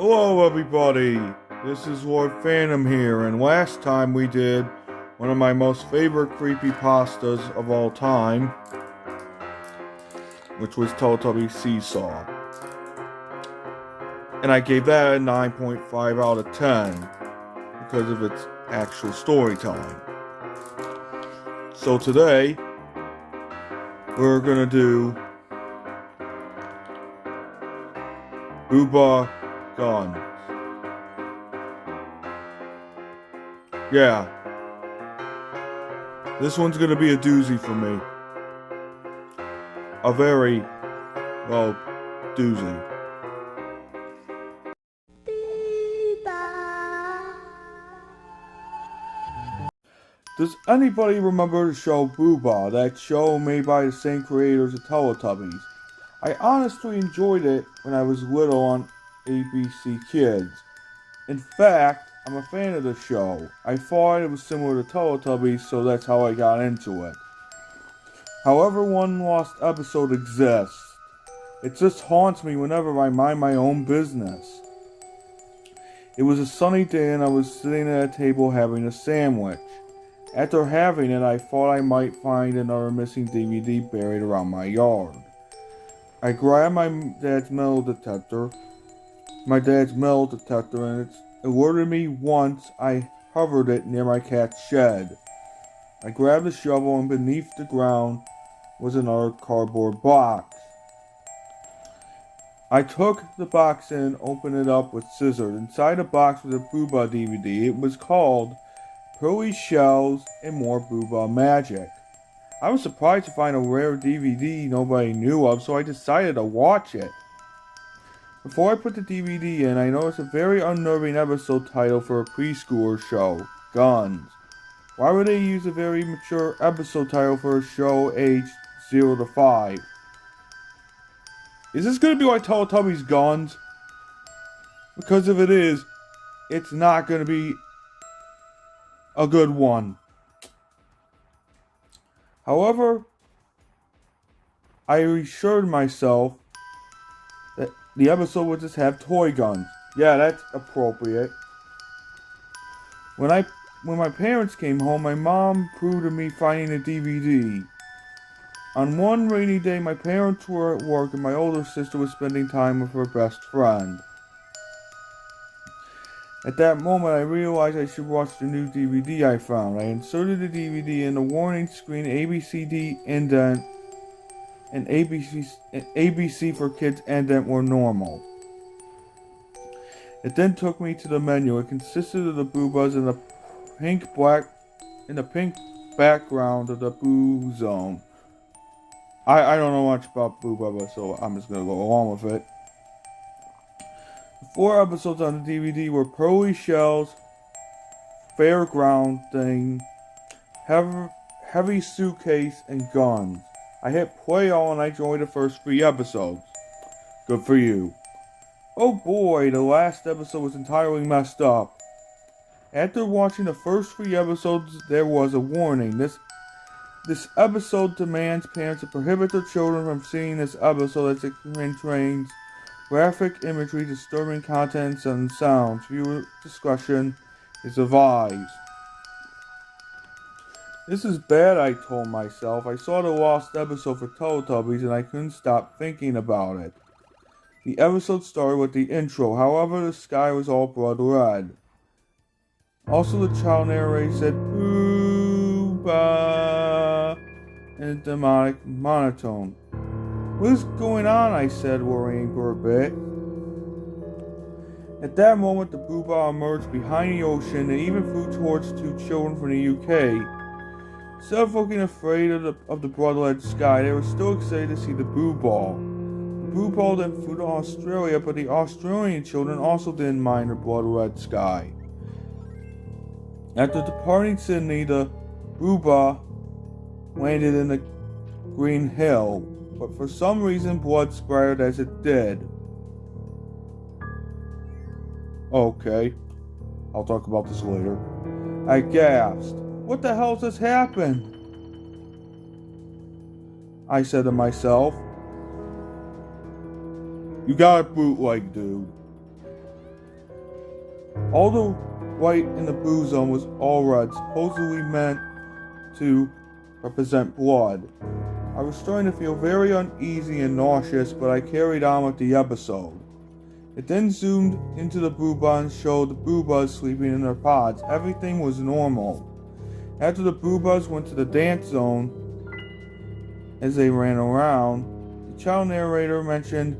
Hello everybody, this is Lord Phantom here, and last time we did one of my most favorite creepypastas of all time, which was Teletubbies Seesaw. And I gave that a 9.5 out of 10 because of its actual storytelling. So today, we're gonna do Boohbah Guns. Yeah. This one's gonna be a doozy for me. A very, well, doozy. Does anybody remember the show Boohbah, that show made by the same creators of Teletubbies? I honestly enjoyed it when I was little on ABC Kids. In fact, I'm a fan of the show. I thought it was similar to Teletubbies, so that's how I got into it. However, one lost episode exists. It just haunts me whenever I mind my own business. It was a sunny day and I was sitting at a table having a sandwich. After having it, I thought I might find another missing DVD buried around my yard. I grabbed my dad's metal detector, and it alerted me once I hovered it near my cat's shed. I grabbed the shovel and beneath the ground was another cardboard box. I took the box in and opened it up with scissors. Inside the box was a Boohbah DVD. It was called Pearly Shells and More Boohbah Magic. I was surprised to find a rare DVD nobody knew of, so I decided to watch it. Before I put the DVD in, I noticed a very unnerving episode title for a preschooler show, Guns. Why would they use a very mature episode title for a show aged 0 to 5? Is this going to be like Teletubbies Guns? Because if it is, it's not going to be a good one. However, I assured myself that the episode would just have toy guns. Yeah, that's appropriate. When my parents came home, my mom approved of me finding a DVD. On one rainy day, my parents were at work and my older sister was spending time with her best friend. At that moment, I realized I should watch the new DVD I found. I inserted the DVD in the warning screen, ABCD indent, and ABC for Kids indent were normal. It then took me to the menu. It consisted of the Boohbahs in the pink background of the Boo Zone. I don't know much about Boohbah, so I'm just gonna go along with it. The 4 episodes on the DVD were Pearly Shells, Fairground Thing, Heavy Suitcase, and Guns. I hit play all and I enjoyed the first 3 episodes. Good for you. Oh boy, the last episode was entirely messed up. After watching the first 3 episodes, there was a warning. This episode demands parents to prohibit their children from seeing this episode as it contains graphic imagery, disturbing contents, and sounds. Viewer discretion is advised. This is bad, I told myself. I saw the lost episode for Teletubbies and I couldn't stop thinking about it. The episode started with the intro, however the sky was all blood red. Also the child narrator said, Boohbah, in a demonic monotone. What is going on? I said, worrying for a bit. At that moment, the Boohbah emerged behind the ocean and even flew towards 2 children from the UK. Instead of looking afraid of the blood-red sky, they were still excited to see the Boohbah. The Boohbah then flew to Australia, but the Australian children also didn't mind the blood-red sky. After departing Sydney, the Boohbah landed in the Green Hill, but for some reason blood splattered as it did. Okay, I'll talk about this later. I gasped. What the hell just happened? I said to myself. You got a bootleg, dude. All the white in the blue zone was all red, supposedly meant to represent blood. I was starting to feel very uneasy and nauseous, but I carried on with the episode. It then zoomed into the Boohbah and showed the Boohbahs sleeping in their pods. Everything was normal. After the Boohbahs went to the dance zone, as they ran around, the child narrator mentioned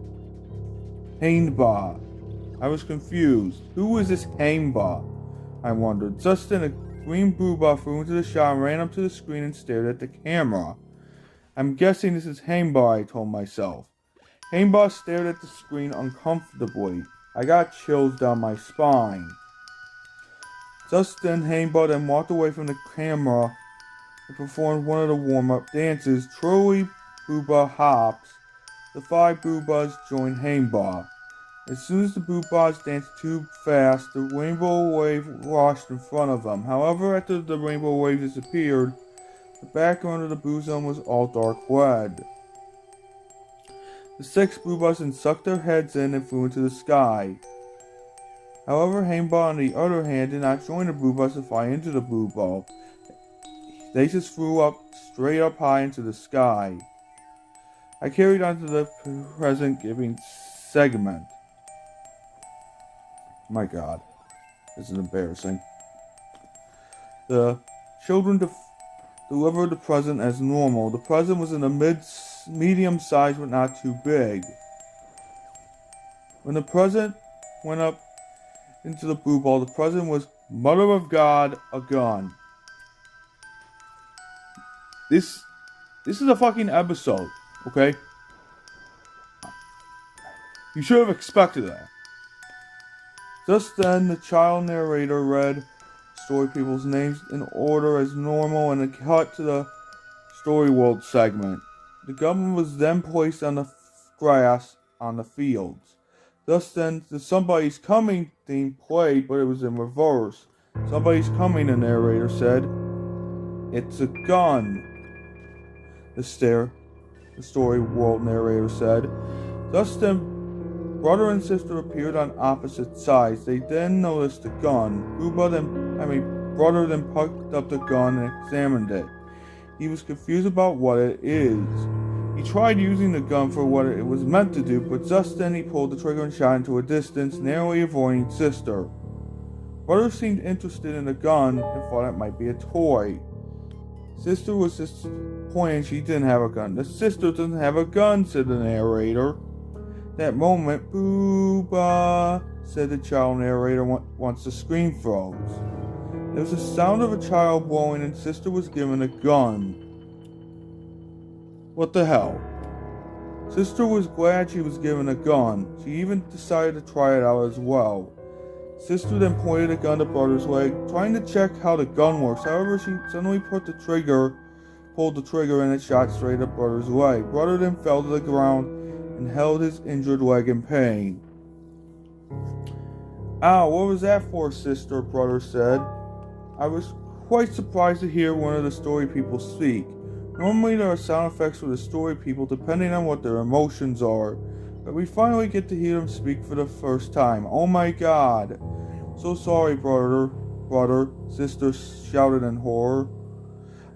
Boohbah. I was confused. Who was this Boohbah? I wondered. Just then, a green Boohbah flew into the shot and ran up to the screen and stared at the camera. I'm guessing this is Boohbah, I told myself. Boohbah stared at the screen uncomfortably. I got chills down my spine. Just then, Boohbah then walked away from the camera and performed one of the warm-up dances. Truly, Boohbah hops. The 5 Boohbahs joined Boohbah. As soon as the Boohbahs danced too fast, the rainbow wave washed in front of them. However, after the rainbow wave disappeared, the background of the Boo Zone was all dark red. The 6 Boohbahs then sucked their heads in and flew into the sky. However, Boohbah, on the other hand, did not join the Boohbahs to fly into the Boo Ball. They just flew up straight up high into the sky. I carried on to the present giving segment. My God, this is embarrassing. The children delivered the present as normal. The present was in a medium size but not too big. When the present went up into the Boo Ball, the present was Mother of God, a gun. This is a fucking episode, okay? You should have expected that. Just then, the child narrator read story people's names in order as normal and it cut to the story world segment. The gun was then placed on the grass on the fields. Thus then, the Somebody's Coming theme played, but it was in reverse. Somebody's coming, the narrator said. It's a gun, the story world narrator said. Thus then, brother and sister appeared on opposite sides. They then noticed the gun. Brother then picked up the gun and examined it. He was confused about what it is. He tried using the gun for what it was meant to do, but just then he pulled the trigger and shot into a distance, narrowly avoiding sister. Brother seemed interested in the gun and thought it might be a toy. Sister was disappointed she didn't have a gun. The sister doesn't have a gun, said the narrator. That moment, Boohbah, said the child narrator once the screen froze. There was the sound of a child blowing and sister was given a gun. What the hell? Sister was glad she was given a gun. She even decided to try it out as well. Sister then pointed a gun to brother's leg, trying to check how the gun works. However, she suddenly pulled the trigger and it shot straight at brother's leg. Brother then fell to the ground and held his injured leg in pain. Ow, what was that for, sister? Brother said. I was quite surprised to hear one of the story people speak. Normally there are sound effects for the story people depending on what their emotions are, but we finally get to hear them speak for the first time. Oh my God. So sorry, brother, sister shouted in horror.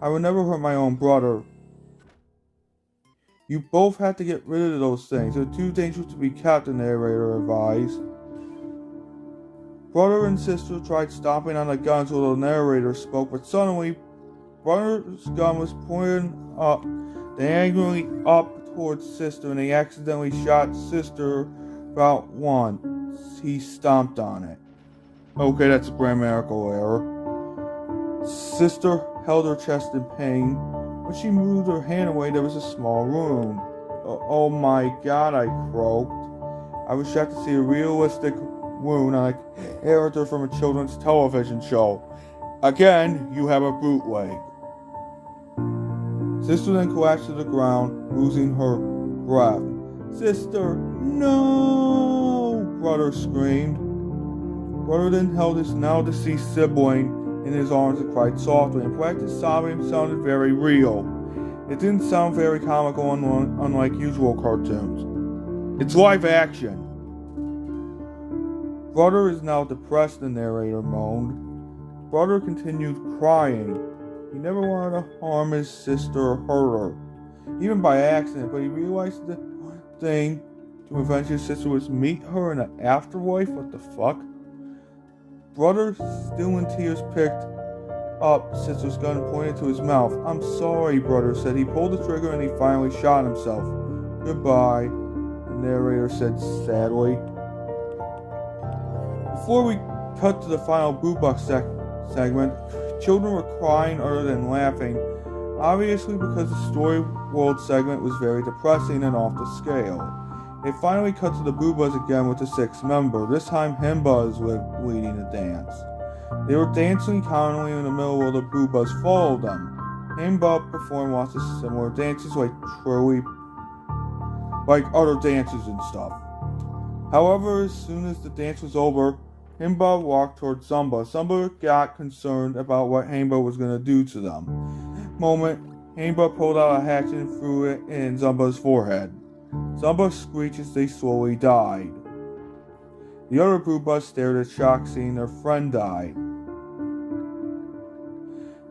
I would never hurt my own brother. You both had to get rid of those things. They're too dangerous to be kept, the narrator advised. Brother and sister tried stomping on the guns while the narrator spoke, but suddenly, brother's gun was pointed up, diagonally up towards sister, and he accidentally shot sister about once. He stomped on it. Okay, that's a grammatical error. Sister held her chest in pain. When she moved her hand away, there was a small room. Oh my God, I croaked. I was shocked to see a realistic wound on a character from a children's television show. Again, you have a bootleg. Sister then collapsed to the ground, losing her breath. Sister, no! Brother screamed. Brother then held his now deceased sibling in his arms and cried softly, and practiced sobbing sounded very real. It didn't sound very comical, unlike usual cartoons. It's live action. Brother is now depressed, the narrator moaned. Brother continued crying. He never wanted to harm his sister or hurt her, even by accident, but he realized the thing to avenge his sister was meet her in an afterlife? What the fuck? Brother, still in tears, picked up sister's gun and pointed to his mouth. I'm sorry, brother said. He pulled the trigger and he finally shot himself. Goodbye, the narrator said sadly. Before we cut to the final Boohbah segment, children were crying other than laughing, obviously because the story world segment was very depressing and off the scale. It finally cut to the Boohbahs again with the sixth member. This time Himba is leading the dance. They were dancing calmly in the middle while the Boohbahs followed them. Himba performed lots of similar dances like other dances and stuff. However, as soon as the dance was over, Himba walked towards Zumba. Zumba got concerned about what Himba was going to do to them. Moment, Himba pulled out a hatchet and threw it in Zumba's forehead. Zumba screeched as they slowly died. The other Boohbahs stared at shock seeing their friend die.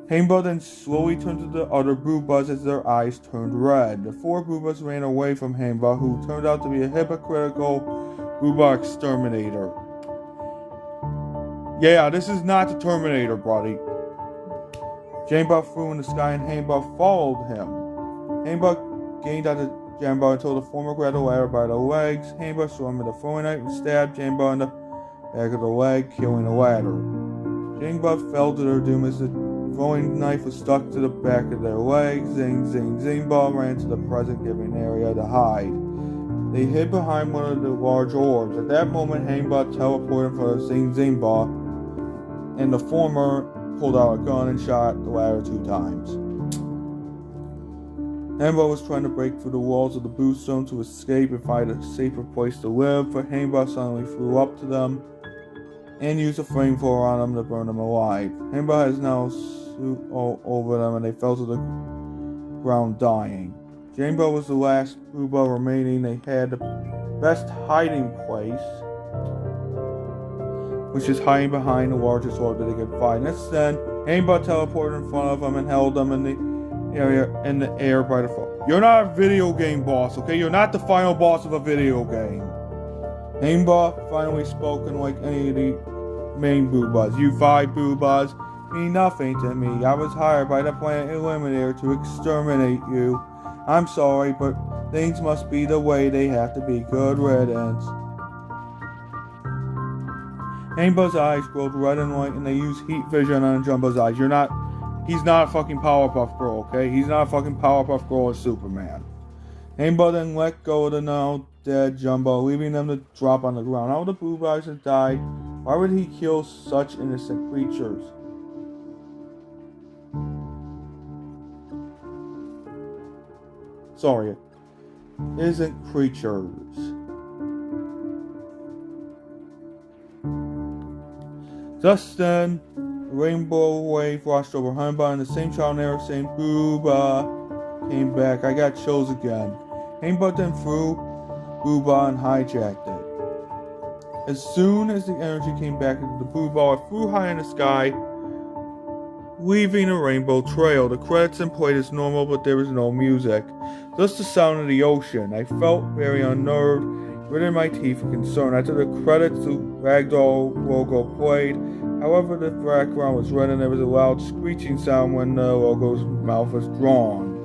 Himba then slowly turned to the other Boohbahs as their eyes turned red. The four Boohbahs ran away from Himba, who turned out to be a hypocritical Boohbah exterminator. Yeah, this is not the Terminator, buddy. Jamba flew in the sky and Himba followed him. Himba gained out of Jamba until the former grabbed the ladder by the legs. Himba swung with a throwing knife and stabbed Jamba in the back of the leg, killing the ladder. Jamba fell to their doom as the throwing knife was stuck to the back of their leg. Zing, zing, Zingba ran to the present giving area to hide. They hid behind one of the large orbs. At that moment, Himba teleported for Zing Zingba, and the former pulled out a gun and shot the ladder 2 times. Himba was trying to break through the walls of the boost zone to escape and find a safer place to live, but Himba suddenly flew up to them and used a flamethrower on them to burn them alive. Himba has now suit all over them and they fell to the ground dying. Jamba was the last Boohbah remaining. They had the best hiding place, which is hiding behind the largest orb that they could find. Next then, Himba teleported in front of them and held them in the air by the phone. You're not a video game boss, okay? You're not the final boss of a video game. Himba finally spoken like any of the main Boohbahs. You 5 Boohbahs mean nothing to me. I was hired by the planet Eliminator to exterminate you. I'm sorry, but things must be the way they have to be. Good riddance. Himba's eyes glowed red and white, and they used heat vision on Jumbo's eyes. He's not a fucking Powerpuff Girl, okay? He's not a fucking Powerpuff Girl or Superman. Himba then let go of the now dead Jumbo, leaving them to drop on the ground. All the Boohbahs had died. Why would he kill such innocent creatures? Sorry, isn't creatures. Just then, a rainbow wave washed over Himba, and the same child never saying Boohbah came back. I got chills again. Himba then threw Boohbah and hijacked it. As soon as the energy came back into the Boohbah, it flew high in the sky, leaving a rainbow trail. The credits then played as normal, but there was no music. Just the sound of the ocean. I felt very unnerved, gritting my teeth in concern. After the credits, the Ragdoll logo played. However, the background was red and there was a loud screeching sound when the logo's mouth was drawn.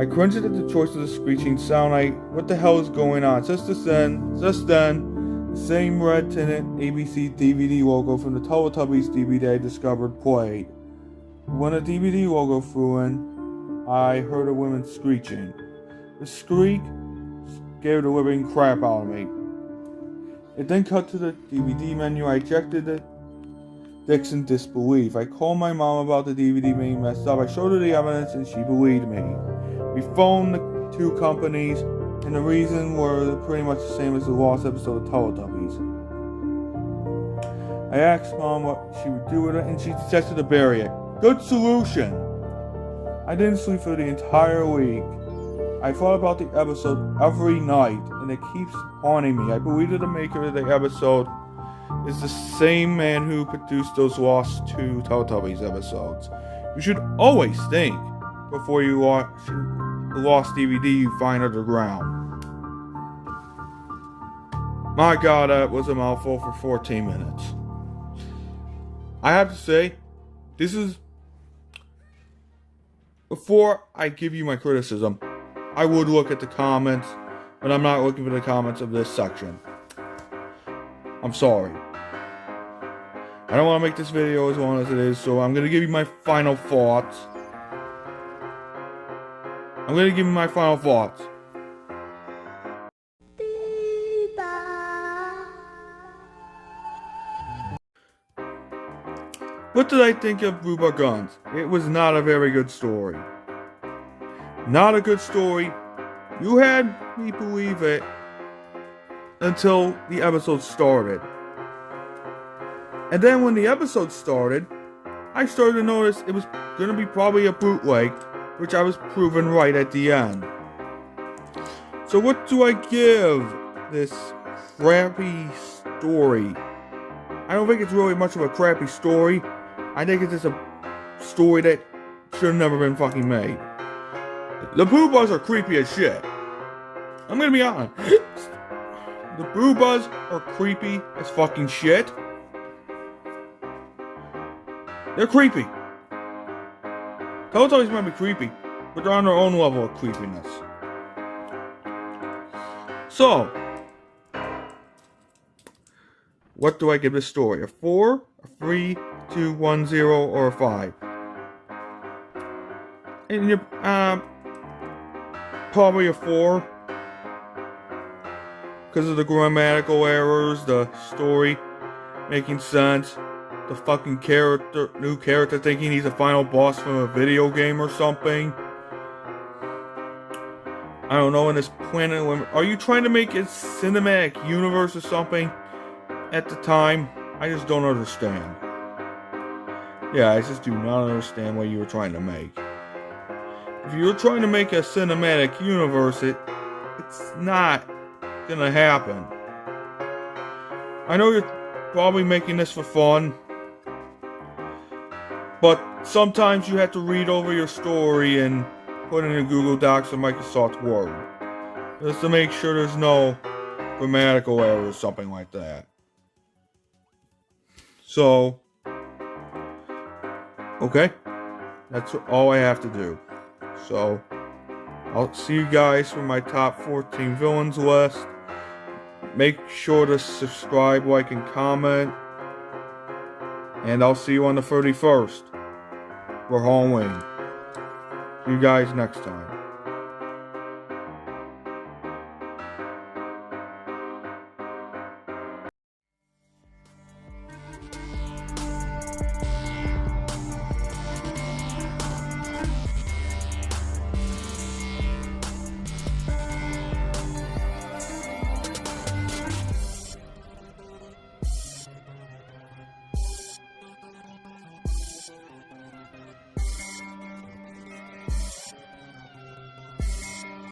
I cringed at the choice of the screeching sound. What the hell is going on? Just then, the same red tinted ABC DVD logo from the Teletubbies DVD I discovered played. When the DVD logo flew in, I heard a woman screeching. The shriek scared the living crap out of me. It then cut to the DVD menu. I ejected the disc in disbelief. I called my mom about the DVD being messed up. I showed her the evidence and she believed me. We phoned the 2 companies, and the reason were pretty much the same as the lost episode of Teletubbies. I asked Mom what she would do with it, and she suggested to bury it. Good solution! I didn't sleep for the entire week. I thought about the episode every night, and it keeps haunting me. I believe that the maker of the episode is the same man who produced those Lost 2 Teletubbies episodes. You should always think before you watch the Lost DVD you find underground. My god, that was a mouthful for 14 minutes. I have to say, this is... Before I give you my criticism, I would look at the comments, but I'm not looking for the comments of this section. I'm sorry. I don't want to make this video as long as it is, so I'm going to give you my final thoughts. What did I think of Boohbah Guns? It was not a very good story. Not a good story. You had me believe it until the episode started. And then when the episode started, I started to notice it was going to be probably a bootleg, which I was proven right at the end. So what do I give this crappy story? I don't think it's really much of a crappy story. I think it's just a story that should have never been fucking made. The Boohbahs are creepy as shit. I'm gonna be honest. The Boohbahs are creepy as fucking shit. They're creepy. Teletubbies might be creepy, but they're on their own level of creepiness. So, what do I give this story? A 4, a 3, 2, 1, 0, or a 5? And you're, probably a 4. Because of the grammatical errors, the story making sense, the fucking new character thinking he's a final boss from a video game or something. I don't know, in this planet, are you trying to make a cinematic universe or something at the time? I just don't understand. Yeah, I just do not understand what you were trying to make. If you were trying to make a cinematic universe, it's not gonna happen. I know you're probably making this for fun, but sometimes you have to read over your story and put it in Google Docs or Microsoft Word, just to make sure there's no grammatical errors or something like that. So, okay, that's all I have to do. So, I'll see you guys for my top 14 villains list. Make sure to subscribe, like, and comment. And I'll see you on the 31st for Halloween. See you guys next time.